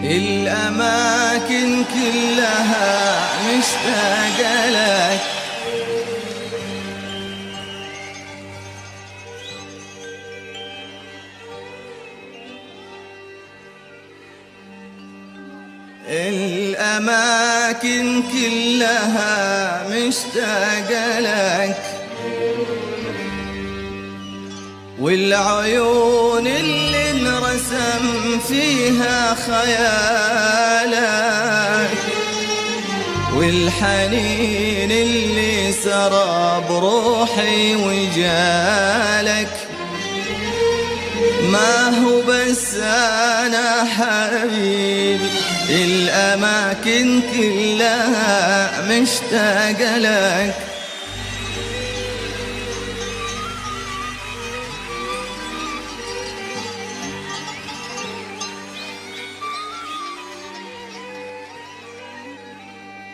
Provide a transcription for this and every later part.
الأماكن كلها مشتاقة لك، الأماكن كلها مشتاقة لك، والعيون اللي انرسم فيها خيالك، والحنين اللي سرى بروحي وجالك. ما هو بس أنا حبيبي، الأماكن كلها مشتاقة لك.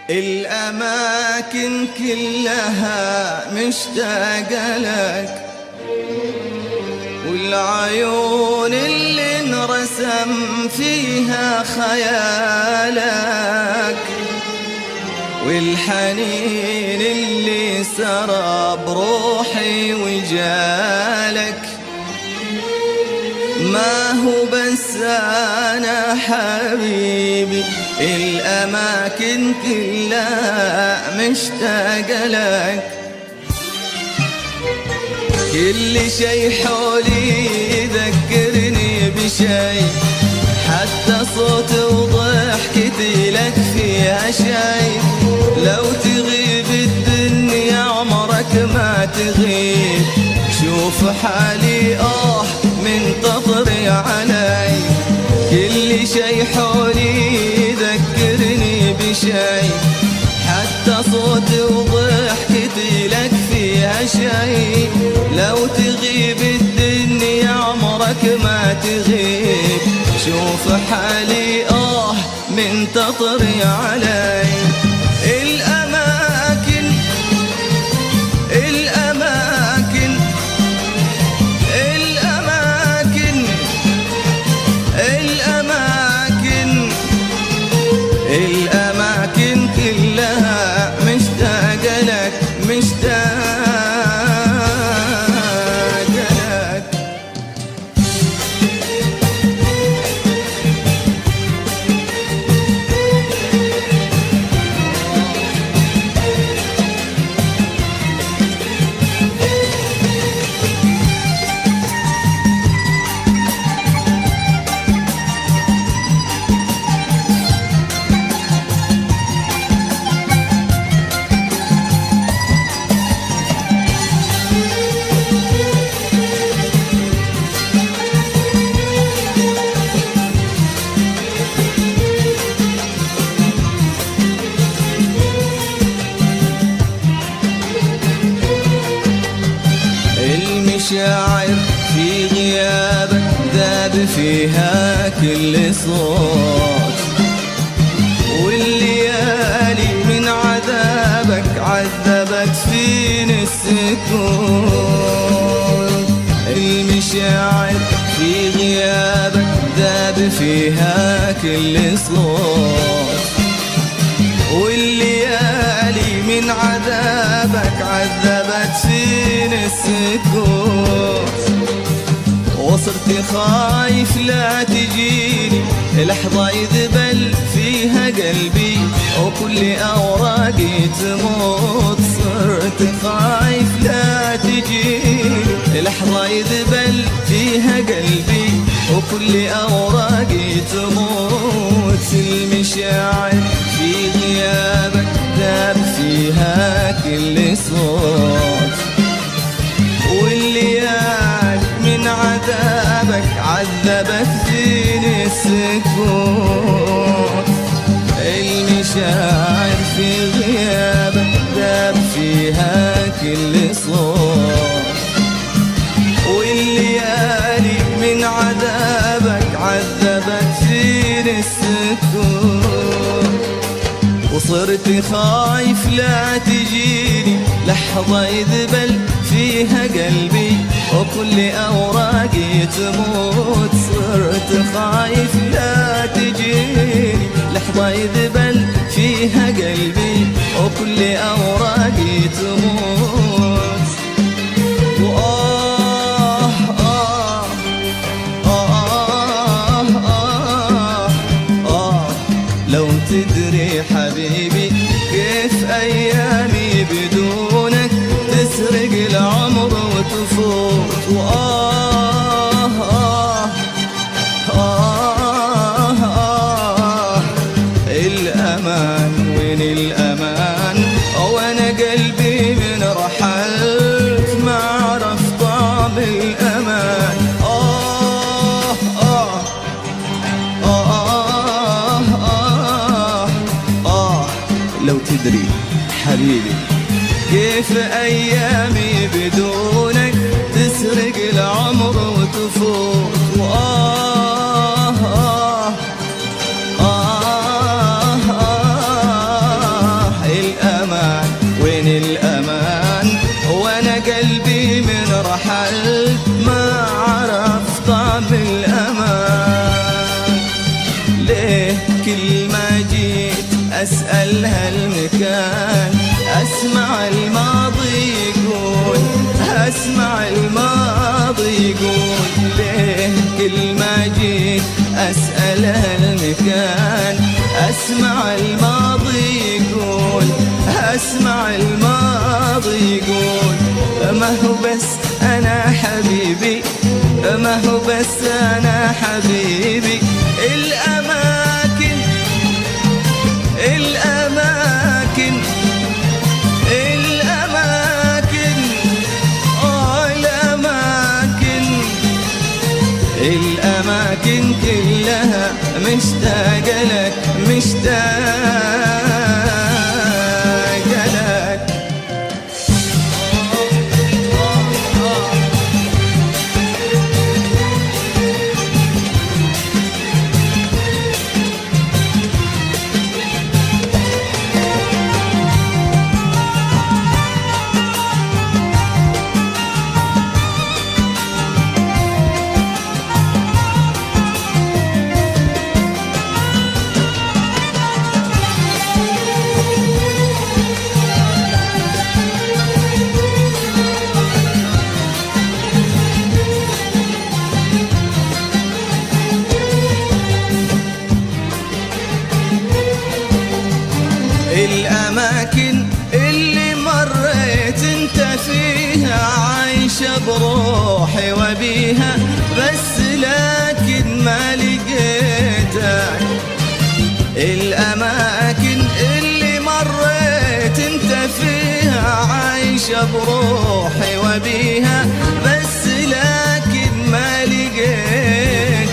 الأماكن كلها مشتاقة لك، والعيون اللي انرسم فيها خيالك، والحنين اللي سرى بروحي وجالك. ما هو بس أنا حبيبي، الأماكن كلها مشتاقة لك. كل شي حولي يذكرني بشي، حتى صوتي وضحكتي لك فيها شي. لو تغيب الدنيا عمرك ما تغيب، شوف حالي منتظري علي. كل شي حولي يذكرني بشي، حتى صوتي وضحكتي لك فيها شي. لو تغيب الدنيا عمرك ما تغيب، شوف حالي منتظري علي. الأماكن الأماكن الأماكن الأماكن الأماكن كلها مشتاقة لك، مشتاقة لك. المشاعر في غيابك ذاب فيها كل صوت، والليالي من عذابك عذبت فيني السكون. المشاعر في غيابك ذاب فيها كل صوت، والليالي من عذابك عذبت فيني السكوت. وصرت خايف لا تجيني لحظة يذبل فيها قلبي، وكل أوراقي تموت. صرت خايف لا تجيني لحظة يذبل فيها قلبي، وكل أوراقي تموت. المشاعر في غيابك ذاب فيها كل صوت، والليالي من عذابك عذبت فيني السكوت. المشاعر في غيابك ذاب فيها كل صوت، والليالي من عذابك عذبت فيني السكوت. وصرت خايف لا تجيني لحظة يذبل في فيها قلبي وكل أوراقي تموت. صرت خايف لا تجيني لحظة يذبل فيها قلبي وكل أوراقي تموت. وآه آه آه آه آه لو تدري حبيبي كيف أيامي بدونك تسرق العمر وتفوت. وآه آه آه آه الأمان وين الأمان وأنا قلبي من رحلت ما عرف طعم الأمان. آه آه آه آه آه لو تدري حبيبي كيف أيامي بدونك تسرق العمر وتفوت. وآه آه آه آه الأمان وين الأمان وأنا قلبي من رحلت ما عرف طعم الأمان. ليه كل ما جيت أسأل هالمكان أسمع الماضي يقول أسمع الماضي يقول. ليه كل ما جيت أسأل هالمكان أسمع الماضي يقول أسمع الماضي يقول. ما هو بس أنا حبيبي ما هو بس أنا حبيبي الأماكن الأماكن الأماكن الأماكن الأماكن كلها مشتاقة لك مشتاقة لك. الأماكن اللي مريت انت فيها عايشة بروحي وبيها بس لكن ما لقيتك. الأماكن اللي مريت انت فيها عايشة بروحي وبيها بس لكن ما لقيتك.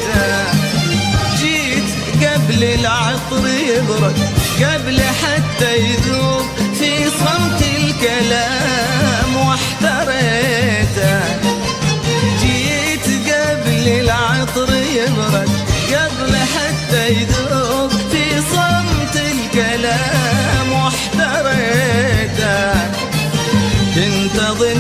جيت قبل العطر يبرد قبل حتى يذوب في صمت الكلام واحتريتك. جيت قبل العطر يبرد قبل حتى يذوب في صمت الكلام واحتريتك. تنتظر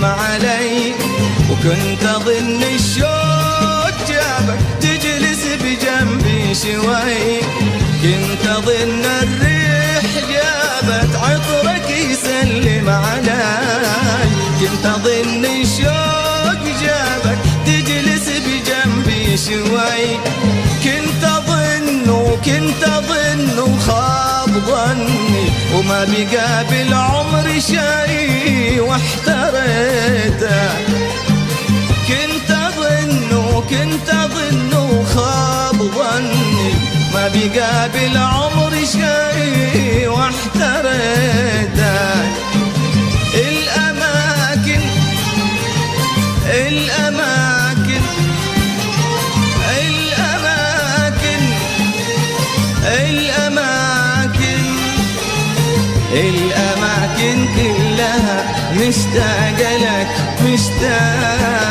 تسلم علي، وكنت أظن الشوق جابك تجلس بجنبي شوي، كنت أظن الريح جابت عطرك يسلم علي، كنت أظن الشوق جابك تجلس بجنبي شوي، كنت أظن وخاب ظني وما بقى بالعمر شي واحتريته، كنت أظن وخاب ظني ما بقى بالعمر شي واحتريته. الأماكن كلها مشتاق لك، مشتاق